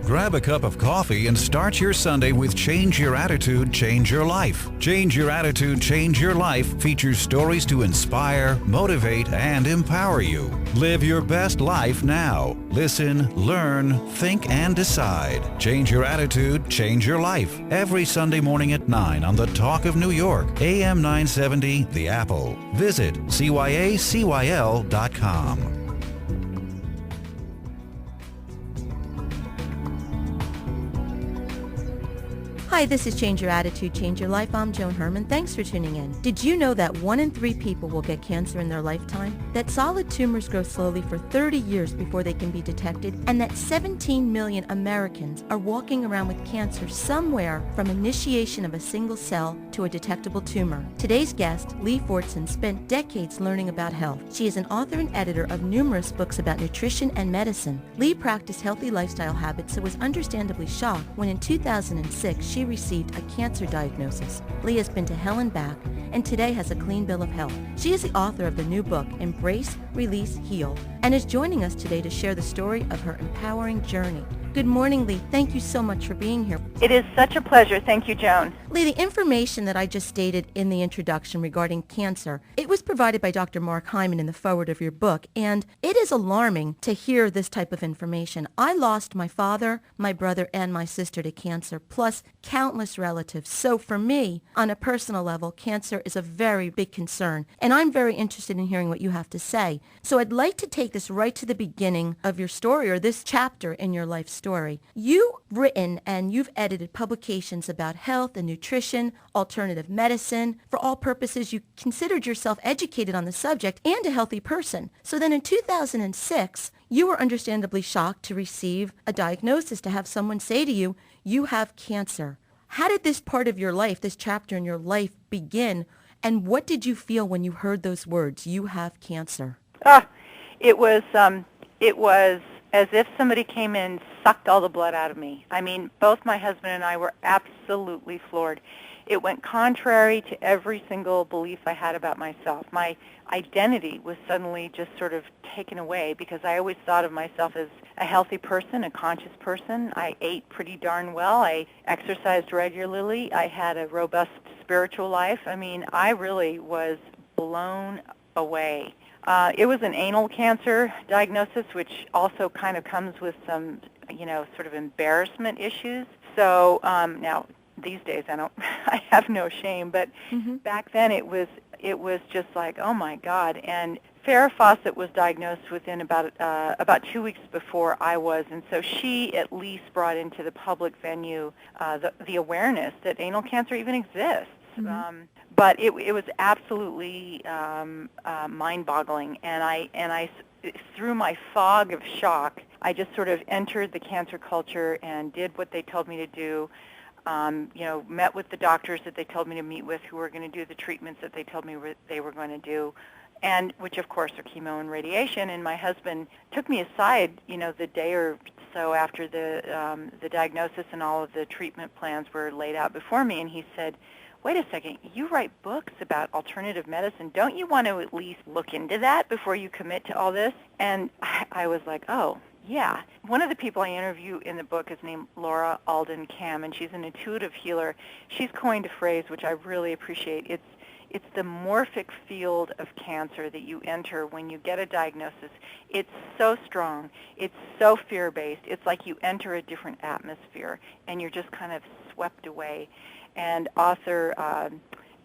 Grab a cup of coffee and start your Sunday with Change Your Attitude, Change Your Life. Change Your Attitude, Change Your Life features stories to inspire, motivate, and empower you. Live your best life now. Listen, learn, think, and decide. Change Your Attitude, Change Your Life. Every Sunday morning at 9 on the Talk of New York, AM 970, The Apple. Visit cyacyl.com. Hi, this is Change Your Attitude, Change Your Life. I'm Joan Herman. Thanks for tuning in. Did you know that 1 in 3 people will get cancer in their lifetime? That solid tumors grow slowly for 30 years before they can be detected? And that 17 million Americans are walking around with cancer somewhere from initiation of a single cell to a detectable tumor? Today's guest, Leigh Fortson, spent decades learning about health. She is an author and editor of numerous books about nutrition and medicine. Leigh practiced healthy lifestyle habits, so was understandably shocked when in 2006 she received a cancer diagnosis. Leigh has been to hell and back, and today has a clean bill of health. She is the author of the new book, Embrace, Release, Heal, and is joining us today to share the story of her empowering journey. Good morning, Leigh. Thank you so much for being here. It is such a pleasure. Thank you, Joan. Leigh, the information that I just stated in the introduction regarding cancer, it was provided by Dr. Mark Hyman in the foreword of your book, and it is alarming to hear this type of information. I lost my father, my brother, and my sister to cancer, plus countless relatives. So for me, on a personal level, cancer is a very big concern, and I'm very interested in hearing what you have to say. So I'd like to take this right to the beginning of your story, or this chapter in your life story. You've written and you've edited publications about health and nutrition, alternative medicine. For all purposes, you considered yourself educated on the subject and a healthy person. So then in 2006, you were understandably shocked to receive a diagnosis, to have someone say to you, you have cancer. How did this part of your life, this chapter in your life begin, and what did you feel when you heard those words, you have cancer? It was as if somebody came in and sucked all the blood out of me. I mean, both my husband and I were absolutely floored. It went contrary to every single belief I had about myself. My identity was suddenly just sort of taken away because I always thought of myself as a healthy person, a conscious person. I ate pretty darn well. I exercised regularly. I had a robust spiritual life. I mean, I really was blown away. It was an anal cancer diagnosis, which also kind of comes with some, sort of embarrassment issues. So now these days I have no shame, but back then it was just like, oh my God. And Farrah Fawcett was diagnosed within about 2 weeks before I was, and so she at least brought into the public venue the awareness that anal cancer even exists. But it was absolutely mind-boggling, and I through my fog of shock, I just sort of entered the cancer culture and did what they told me to do. Met with the doctors that they told me to meet with, who were going to do the treatments that they told me they were going to do, and which of course are chemo and radiation. And my husband took me aside, the day or so after the diagnosis and all of the treatment plans were laid out before me, and he said, wait a second, you write books about alternative medicine. Don't you want to at least look into that before you commit to all this? And I was like, oh, yeah. One of the people I interview in the book is named Laura Alden Cam, and she's an intuitive healer. She's coined a phrase which I really appreciate. It's the morphic field of cancer that you enter when you get a diagnosis. It's so strong. It's so fear-based. It's like you enter a different atmosphere, and you're just kind of swept away. And author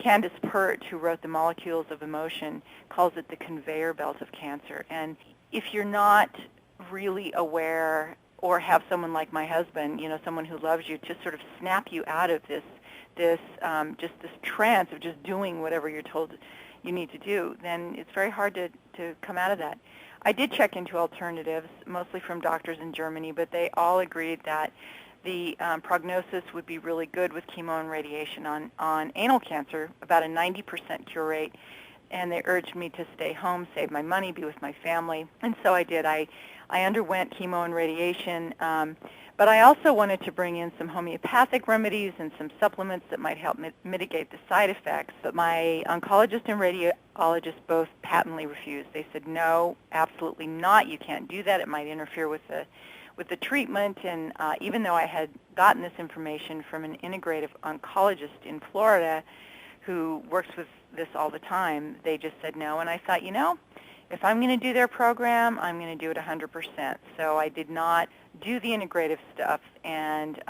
Candace Pert, who wrote The Molecules of Emotion, calls it the conveyor belt of cancer. And if you're not really aware or have someone like my husband, someone who loves you, to sort of snap you out of this trance of just doing whatever you're told you need to do, then it's very hard to come out of that. I did check into alternatives, mostly from doctors in Germany, but they all agreed that the prognosis would be really good with chemo and radiation on anal cancer, about a 90% cure rate, and they urged me to stay home, save my money, be with my family, and so I did. I underwent chemo and radiation, but I also wanted to bring in some homeopathic remedies and some supplements that might help mitigate the side effects, but my oncologist and radiologist both patently refused. They said, no, absolutely not, you can't do that, it might interfere with with the treatment, and even though I had gotten this information from an integrative oncologist in Florida who works with this all the time, they just said no. And I thought, if I'm going to do their program, I'm going to do it 100%. So I did not do the integrative stuff, and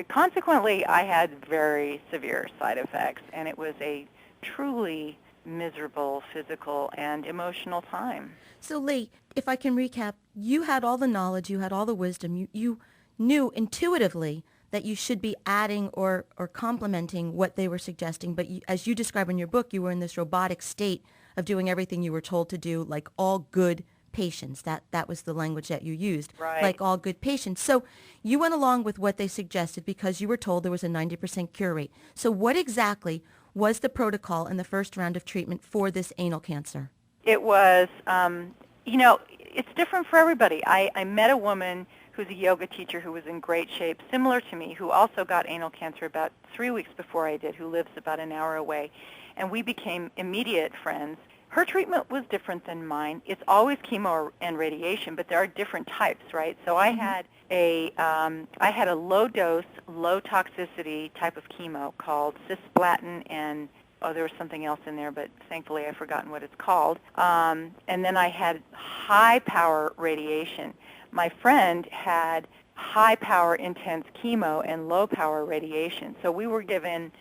consequently, I had very severe side effects, and it was a truly miserable physical and emotional time. So, Leigh, if I can recap, you had all the knowledge, you had all the wisdom, you knew intuitively that you should be adding or complementing what they were suggesting, but as you describe in your book, you were in this robotic state of doing everything you were told to do, like all good patients. That was the language that you used, right. Like all good patients. So you went along with what they suggested because you were told there was a 90% cure rate. So what exactly was the protocol in the first round of treatment for this anal cancer? It was, it's different for everybody. I met a woman who's a yoga teacher who was in great shape, similar to me, who also got anal cancer about 3 weeks before I did, who lives about an hour away. And we became immediate friends. Her treatment was different than mine. It's always chemo and radiation, but there are different types, right? So I had a low dose, low toxicity type of chemo called cisplatin, and there was something else in there, but thankfully I've forgotten what it's called. And then I had high power radiation. My friend had high power intense chemo and low power radiation. So we were given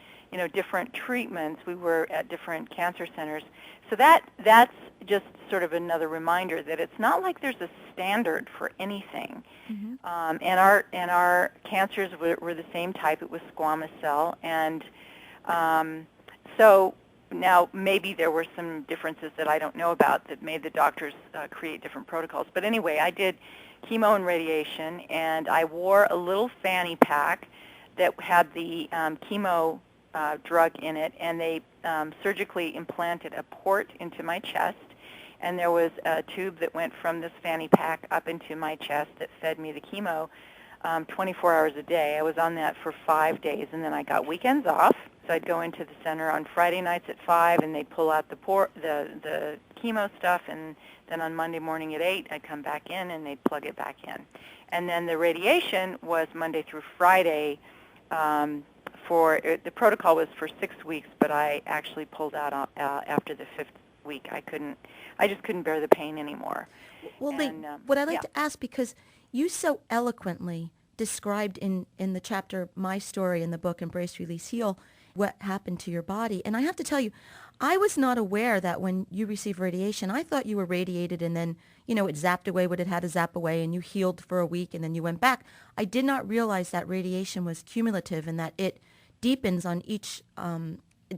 different treatments. We were at different cancer centers. So that's just sort of another reminder that it's not like there's a standard for anything. Mm-hmm. And our cancers were the same type. It was squamous cell. And so now maybe there were some differences that I don't know about that made the doctors create different protocols. But anyway, I did chemo and radiation, and I wore a little fanny pack that had the chemo drug in it, and they surgically implanted a port into my chest, and there was a tube that went from this fanny pack up into my chest that fed me the chemo 24 hours a day. I was on that for 5 days, and then I got weekends off, so I'd go into the center on Friday nights at 5, and they'd pull out the chemo stuff, and then on Monday morning at 8, I'd come back in, and they'd plug it back in. And then the radiation was Monday through Friday. The protocol was for 6 weeks, but I actually pulled out after the 5th week. I just couldn't bear the pain anymore. Well, Leigh, what I'd like to ask, because you so eloquently described in the chapter My Story in the book Embrace, Release, Heal, what happened to your body. And I have to tell you, I was not aware that when you received radiation, I thought you were radiated and then, it zapped away what it had to zap away, and you healed for a week and then you went back. I did not realize that radiation was cumulative and that it deepens on each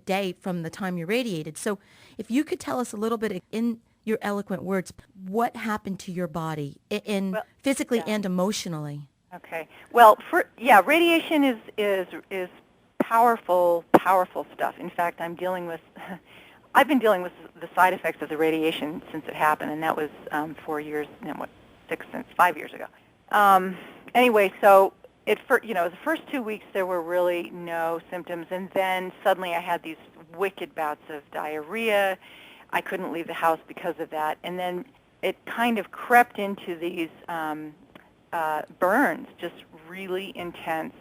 day from the time you're radiated. So if you could tell us a little bit in your eloquent words, what happened to your body physically and emotionally? Okay. Well, radiation is powerful stuff. In fact, I've been dealing with the side effects of the radiation since it happened, and that was 4 years, 5 years ago. Anyway, so the first 2 weeks there were really no symptoms, and then suddenly I had these wicked bouts of diarrhea. I couldn't leave the house because of that, and then it kind of crept into these burns, just really intense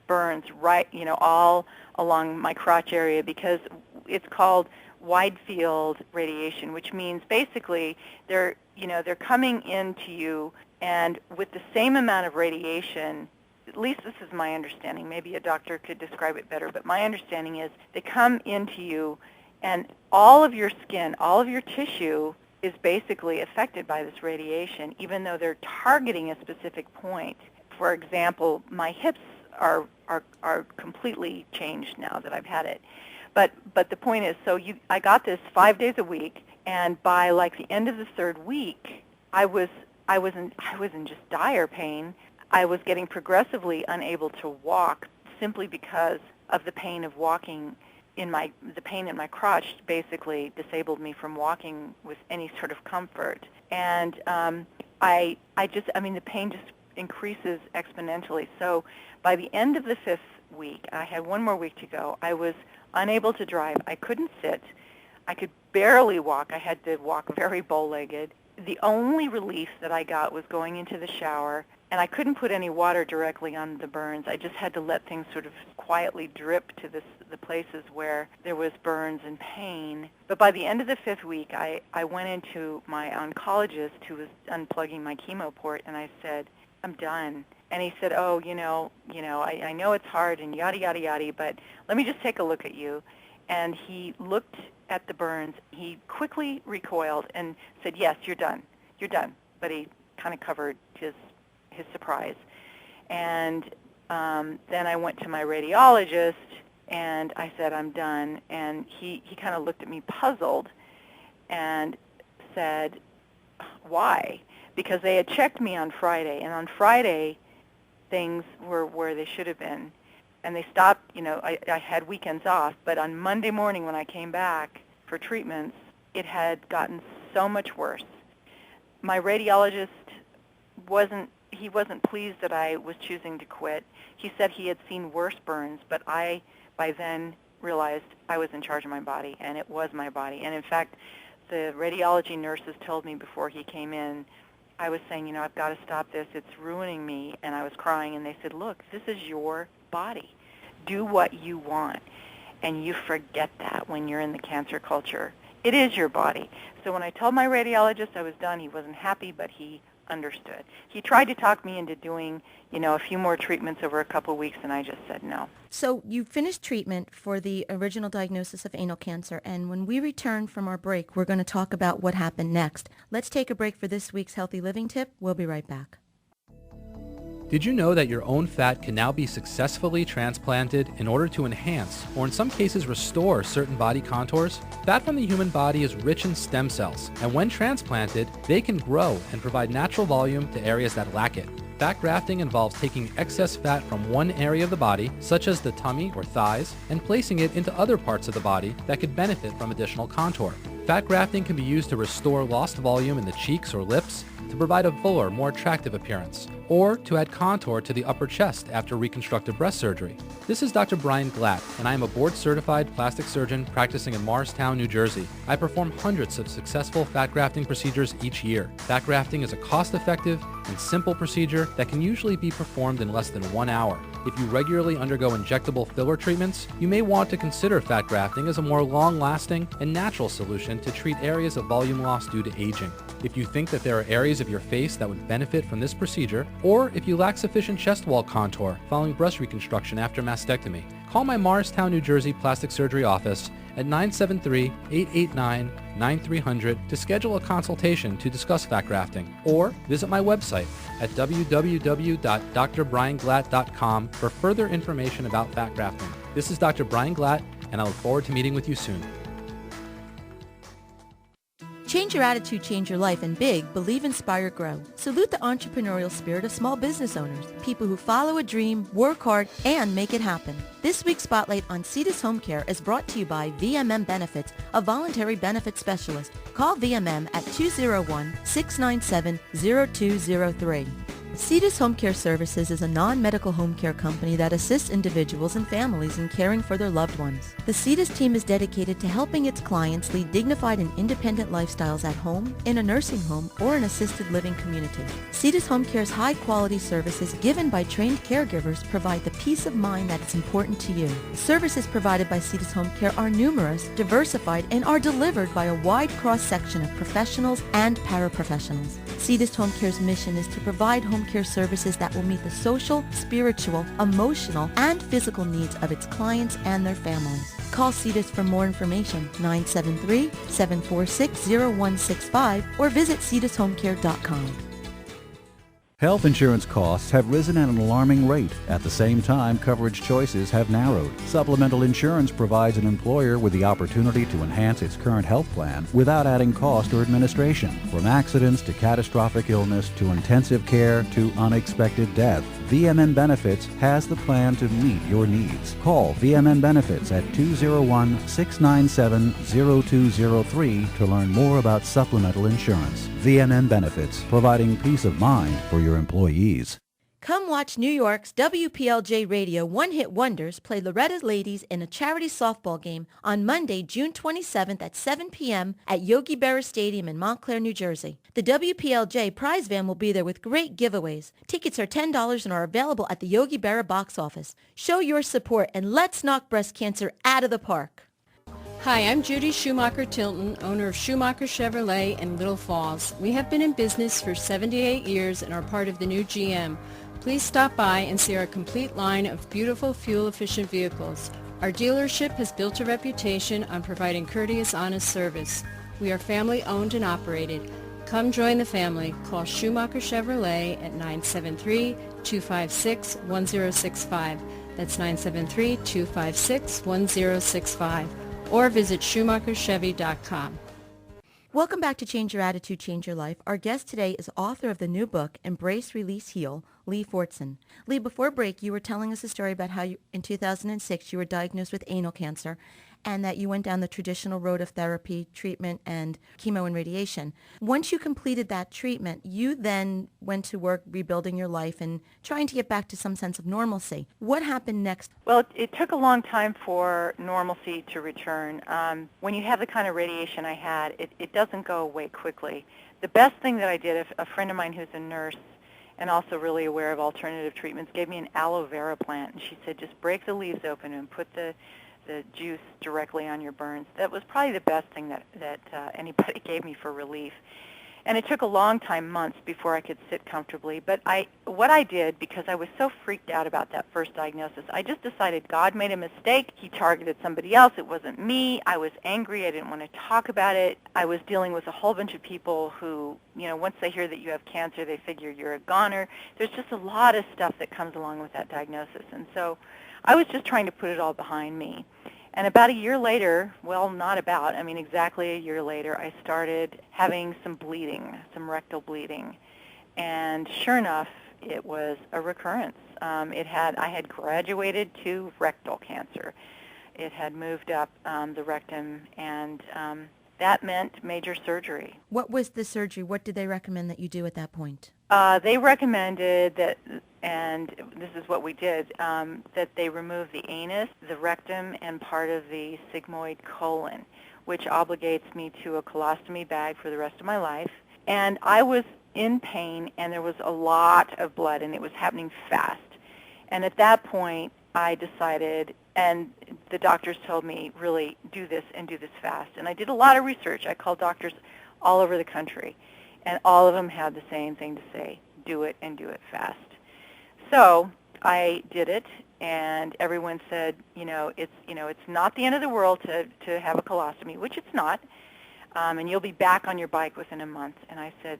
burns, right, all along my crotch area, because it's called wide field radiation, which means basically they're coming into you, and with the same amount of radiation. At least this is my understanding. Maybe a doctor could describe it better, but my understanding is they come into you, and all of your skin, all of your tissue is basically affected by this radiation, even though they're targeting a specific point. For example, my hips are completely changed now that I've had it. But the point is, I got this 5 days a week, and by like the end of the 3rd week, I was in just dire pain. I was getting progressively unable to walk simply because of the pain of walking. The pain in my crotch basically disabled me from walking with any sort of comfort. And the pain just increases exponentially. So by the end of the 5th week, I had 1 more week to go. I was unable to drive. I couldn't sit. I could barely walk. I had to walk very bow-legged. the only relief that I got was going into the shower, and I couldn't put any water directly on the burns. I just had to let things sort of quietly drip to the places where there was burns and pain. But by the end of the 5th week, I went into my oncologist who was unplugging my chemo port, and I said, I'm done. And he said, oh, I know it's hard and yada, yada, yada, but let me just take a look at you. And he looked at the burns. He quickly recoiled and said, yes, you're done. You're done. But he kind of covered his surprise. And then I went to my radiologist, and I said, I'm done. And he kind of looked at me puzzled and said, why? Because they had checked me on Friday, and on Friday, things were where they should have been. And they stopped, I had weekends off, but on Monday morning when I came back for treatments, it had gotten so much worse. My radiologist wasn't pleased that I was choosing to quit. He said he had seen worse burns, but I, by then, realized I was in charge of my body, and it was my body. And in fact, the radiology nurses told me before he came in, I was saying, I've got to stop this. It's ruining me. And I was crying, and they said, look, this is your body. Do what you want. And you forget that when you're in the cancer culture. It is your body. So when I told my radiologist I was done, he wasn't happy, but he understood. He tried to talk me into doing, a few more treatments over a couple of weeks, and I just said no. So you finished treatment for the original diagnosis of anal cancer, and when we return from our break, we're going to talk about what happened next. Let's take a break for this week's Healthy Living Tip. We'll be right back. Did you know that your own fat can now be successfully transplanted in order to enhance, or in some cases restore, certain body contours? Fat from the human body is rich in stem cells, and when transplanted, they can grow and provide natural volume to areas that lack it. Fat grafting involves taking excess fat from one area of the body, such as the tummy or thighs, and placing it into other parts of the body that could benefit from additional contour. Fat grafting can be used to restore lost volume in the cheeks or lips, to provide a fuller, more attractive appearance, or to add contour to the upper chest after reconstructive breast surgery. This is Dr. Brian Glatt, and I am a board-certified plastic surgeon practicing in Morristown, New Jersey. I perform hundreds of successful fat grafting procedures each year. Fat grafting is a cost-effective and simple procedure that can usually be performed in less than 1 hour. If you regularly undergo injectable filler treatments, you may want to consider fat grafting as a more long-lasting and natural solution to treat areas of volume loss due to aging. If you think that there are areas of your face that would benefit from this procedure, or if you lack sufficient chest wall contour following breast reconstruction after mastectomy, call my Morristown, New Jersey plastic surgery office at 973-889-9300 to schedule a consultation to discuss fat grafting, or visit my website at www.drbrianglatt.com for further information about fat grafting. This is Dr. Brian Glatt, and I look forward to meeting with you soon. Change your attitude, change your life, and big, believe, inspire, grow. Salute the entrepreneurial spirit of small business owners, people who follow a dream, work hard, and make it happen. This week's Spotlight on Cetus Home Care is brought to you by VMM Benefits, a voluntary benefit specialist. Call VMM at 201-697-0203. Cetus Home Care Services is a non-medical home care company that assists individuals and families in caring for their loved ones. The Cetus team is dedicated to helping its clients lead dignified and independent lifestyles at home, in a nursing home, or an assisted living community. Cetus Home Care's high-quality services given by trained caregivers provide the peace of mind that is important to you. Services provided by Cetus Home Care are numerous, diversified, and are delivered by a wide cross-section of professionals and paraprofessionals. Cetus Home Care's mission is to provide home care services that will meet the social, spiritual, emotional, and physical needs of its clients and their families. Call Cetus for more information, 973-746-0165, or visit cetushomecare.com. Health insurance costs have risen at an alarming rate. At the same time, coverage choices have narrowed. Supplemental insurance provides an employer with the opportunity to enhance its current health plan without adding cost or administration. From accidents to catastrophic illness to intensive care to unexpected death, VMN Benefits has the plan to meet your needs. Call VMN Benefits at 201-697-0203 to learn more about supplemental insurance. VMN Benefits, providing peace of mind for your employees. Come watch New York's WPLJ Radio One-Hit Wonders play Loretta's Ladies in a charity softball game on Monday, June 27th at 7 p.m. at Yogi Berra Stadium in Montclair, New Jersey. The WPLJ prize van will be there with great giveaways. Tickets are $10 and are available at the Yogi Berra box office. Show your support and let's knock breast cancer out of the park. Hi, I'm Judy Schumacher-Tilton, owner of Schumacher Chevrolet in Little Falls. We have been in business for 78 years and are part of the new GM. Please stop by and see our complete line of beautiful fuel-efficient vehicles. Our dealership has built a reputation on providing courteous, honest service. We are family-owned and operated. Come join the family. Call Schumacher Chevrolet at 973-256-1065. That's 973-256-1065. Or visit SchumacherChevy.com. Welcome back to Change Your Attitude, Change Your Life. Our guest today is author of the new book, Embrace, Release, Heal, Leigh Fortson. Leigh, before break, you were telling us a story about how in 2006 you were diagnosed with anal cancer and that you went down the traditional road of therapy, treatment, and chemo and radiation. Once you completed that treatment, you then went to work rebuilding your life and trying to get back to some sense of normalcy. What happened next? Well, it took a long time for normalcy to return. When you have the kind of radiation I had, it doesn't go away quickly. The best thing that I did, a friend of mine who's a nurse and also really aware of alternative treatments, gave me an aloe vera plant, and she said, just break the leaves open and put the juice directly on your burns. That was probably the best thing that anybody gave me for relief. And it took a long time, months, before I could sit comfortably. But what I did, because I was so freaked out about that first diagnosis, I just decided God made a mistake. He targeted somebody else. It wasn't me. I was angry. I didn't want to talk about it. I was dealing with a whole bunch of people who, once they hear that you have cancer, they figure you're a goner. There's just a lot of stuff that comes along with that diagnosis. And so I was just trying to put it all behind me. And about a year later, well, not about, exactly a year later, I started having some bleeding, some rectal bleeding. And sure enough, it was a recurrence. I had graduated to rectal cancer. It had moved up the rectum, and that meant major surgery. What was the surgery? What did they recommend that you do at that point? They recommended that, and this is what we did, that they remove the anus, the rectum, and part of the sigmoid colon, which obligates me to a colostomy bag for the rest of my life. And I was in pain, and there was a lot of blood, and it was happening fast. And at that point, I decided, and the doctors told me, really, do this and do this fast. And I did a lot of research. I called doctors all over the country, and all of them had the same thing to say: do it and do it fast. So I did it, and everyone said, it's not the end of the world to have a colostomy, which it's not, and you'll be back on your bike within a month. And I said,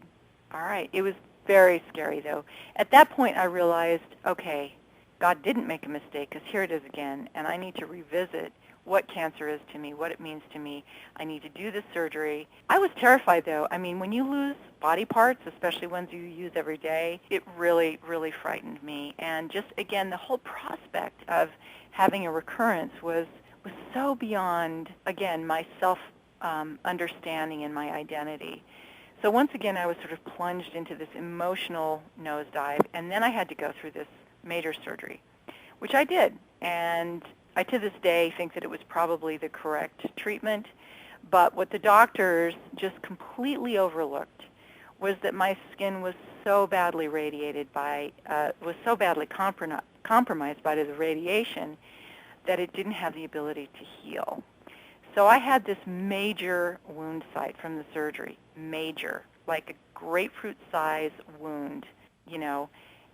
all right. It was very scary, though. At that point, I realized, okay, God didn't make a mistake, because here it is again, and I need to revisit what cancer is to me, what it means to me. I need to do this surgery. I was terrified, though. When you lose body parts, especially ones you use every day, it really, really frightened me. And just, again, the whole prospect of having a recurrence was so beyond, again, my self-understanding and my identity. So once again, I was sort of plunged into this emotional nosedive, and then I had to go through this major surgery, which I did. And I, to this day, think that it was probably the correct treatment. But what the doctors just completely overlooked was that my skin was so badly radiated was so badly compromised by the radiation that it didn't have the ability to heal. So I had this major wound site from the surgery, major, like a grapefruit-size wound,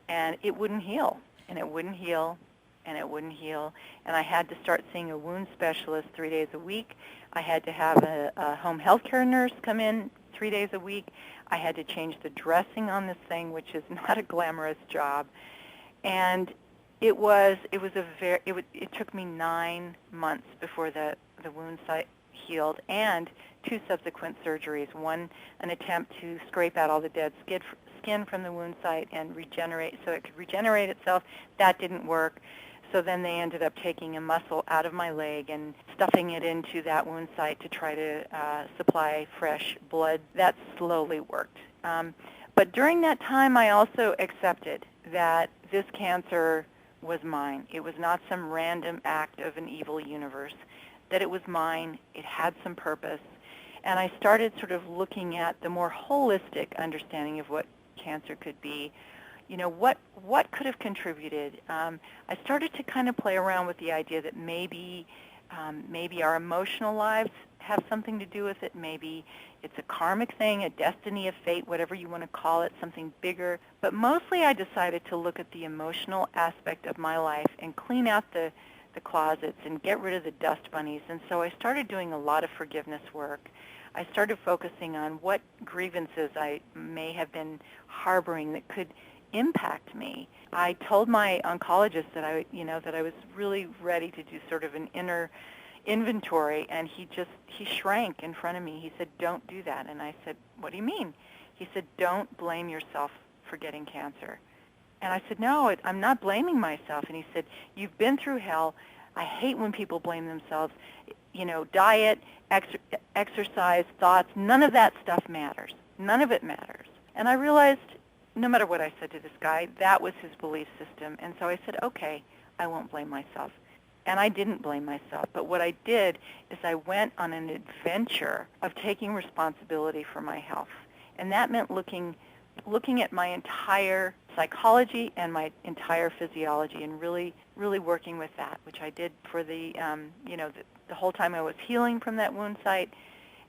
and it wouldn't heal, and it wouldn't heal, and it wouldn't heal. And I had to start seeing a wound specialist 3 days a week. I had to have a home health care nurse come in 3 days a week. I had to change the dressing on this thing, which is not a glamorous job. And it took me 9 months before the wound site healed, and 2 subsequent surgeries. One, an attempt to scrape out all the dead skin from the wound site and regenerate, so it could regenerate itself. That didn't work. So then they ended up taking a muscle out of my leg and stuffing it into that wound site to try to supply fresh blood. That slowly worked. But during that time, I also accepted that this cancer was mine. It was not some random act of an evil universe, that it was mine. It had some purpose. And I started sort of looking at the more holistic understanding of what cancer could be. You know, what could have contributed? I started to kind of play around with the idea that maybe our emotional lives have something to do with it. Maybe it's a karmic thing, a destiny, a fate, whatever you want to call it, something bigger. But mostly I decided to look at the emotional aspect of my life and clean out the closets and get rid of the dust bunnies. And so I started doing a lot of forgiveness work. I started focusing on what grievances I may have been harboring that could impact me. I told my oncologist that I was really ready to do sort of an inner inventory, and he shrank in front of me. He said, "Don't do that." And I said, "What do you mean?" He said, "Don't blame yourself for getting cancer." And I said, "No, I'm not blaming myself." And he said, "You've been through hell. I hate when people blame themselves. You know, diet, exercise, thoughts, none of that stuff matters. None of it matters." And I realized no matter what I said to this guy, that was his belief system. And so I said, okay, I won't blame myself. And I didn't blame myself. But what I did is I went on an adventure of taking responsibility for my health. And that meant looking at my entire psychology and my entire physiology and really, really working with that, which I did for the whole time I was healing from that wound site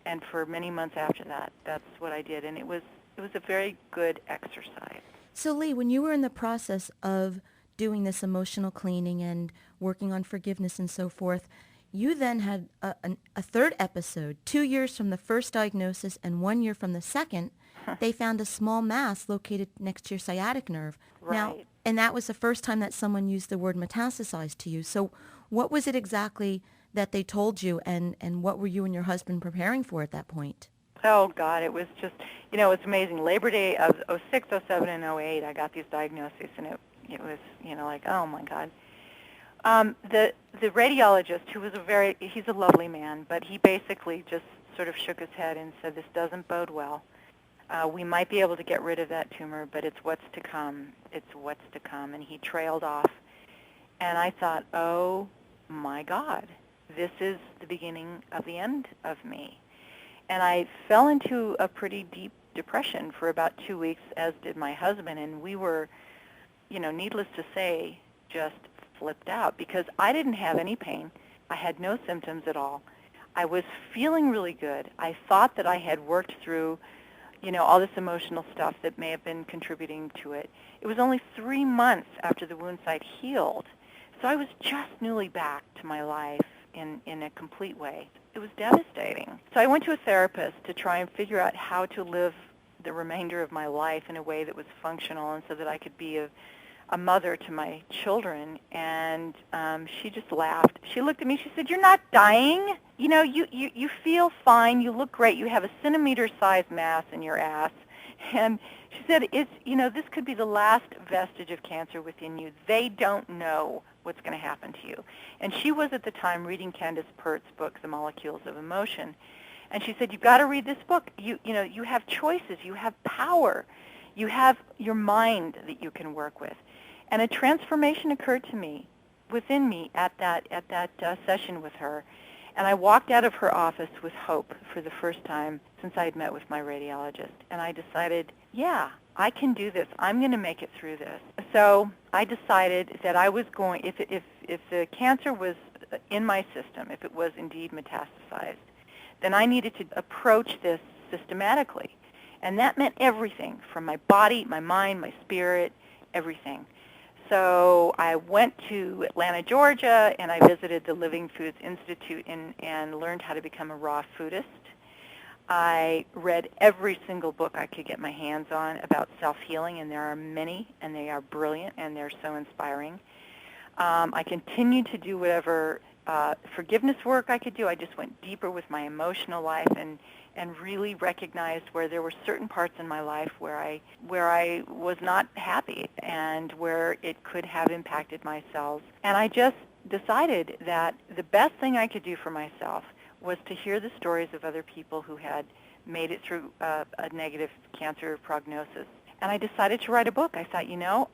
and for many months after that. That's what I did. And it was a very good exercise. So, Leigh, when you were in the process of doing this emotional cleaning and working on forgiveness and so forth, you then had a third episode, 2 years from the first diagnosis and 1 year from the second. They found a small mass located next to your sciatic nerve. Right. Now, and that was the first time that someone used the word metastasized to you. So what was it exactly that they told you, and what were you and your husband preparing for at that point? Oh, God, it was just, it's amazing. Labor Day of 06, 07, and 08, I got these diagnoses, and it was, like, oh, my God. The radiologist, he's a lovely man, but he basically just sort of shook his head and said, this doesn't bode well. We might be able to get rid of that tumor, but it's what's to come. It's what's to come. And he trailed off. And I thought, oh, my God, this is the beginning of the end of me. And I fell into a pretty deep depression for about 2 weeks, as did my husband. And we were, needless to say, just flipped out because I didn't have any pain. I had no symptoms at all. I was feeling really good. I thought that I had worked through all this emotional stuff that may have been contributing to it. It was only 3 months after the wound site healed. So I was just newly back to my life in a complete way. It was devastating. So I went to a therapist to try and figure out how to live the remainder of my life in a way that was functional and so that I could be a mother to my children. And she just laughed. She looked at me. She said, "You're not dying. You feel fine. You look great. You have a centimeter-sized mass in your ass." And she said, this could be the last vestige of cancer within you. They don't know what's going to happen to you. And she was at the time reading Candace Pert's book, The Molecules of Emotion. And she said, you've got to read this book. You have choices. You have power. You have your mind that you can work with. And a transformation occurred to me, within me, at that session with her. And I walked out of her office with hope for the first time since I had met with my radiologist. And I decided, yeah, I can do this. I'm going to make it through this. So I decided that I was going, if the cancer was in my system, if it was indeed metastasized, then I needed to approach this systematically. And that meant everything, from my body, my mind, my spirit, everything. So I went to Atlanta, Georgia, and I visited the Living Foods Institute and learned how to become a raw foodist. I read every single book I could get my hands on about self-healing, and there are many, and they are brilliant, and they're so inspiring. I continued to do whatever forgiveness work I could do. I just went deeper with my emotional life and really recognized where there were certain parts in my life where I was not happy and where it could have impacted my cells. And I just decided that the best thing I could do for myself was to hear the stories of other people who had made it through a negative cancer prognosis. and I decided to write a book. I thought,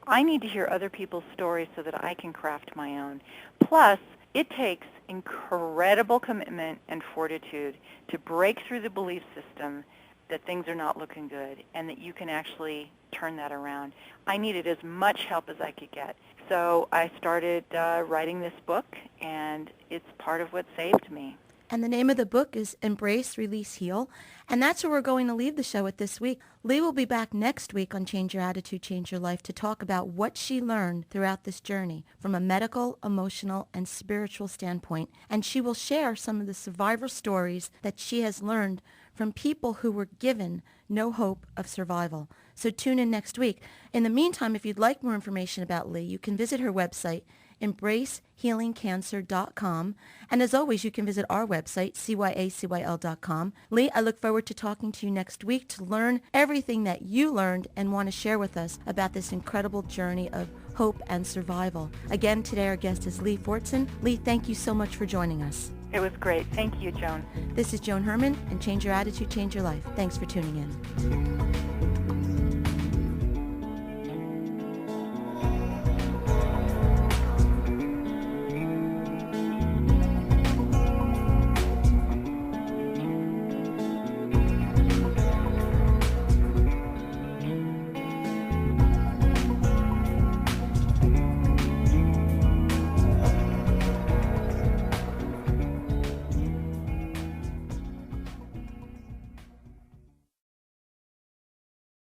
I need to hear other people's stories so that I can craft my own. Plus, it takes incredible commitment and fortitude to break through the belief system that things are not looking good and that you can actually turn that around. I needed as much help as I could get. So I started writing this book, and it's part of what saved me. And the name of the book is Embrace, Release, Heal. And that's where we're going to leave the show with this week. Leigh will be back next week on Change Your Attitude, Change Your Life to talk about what she learned throughout this journey from a medical, emotional, and spiritual standpoint. And she will share some of the survivor stories that she has learned from people who were given no hope of survival. So tune in next week. In the meantime, if you'd like more information about Leigh, you can visit her website, embracehealingcancer.com. And as always, you can visit our website, cyacyl.com. Leigh, I look forward to talking to you next week to learn everything that you learned and want to share with us about this incredible journey of hope and survival. Again, today our guest is Leigh Fortson. Leigh, thank you so much for joining us. It was great. Thank you, Joan. This is Joan Herman, and Change Your Attitude, Change Your Life. Thanks for tuning in.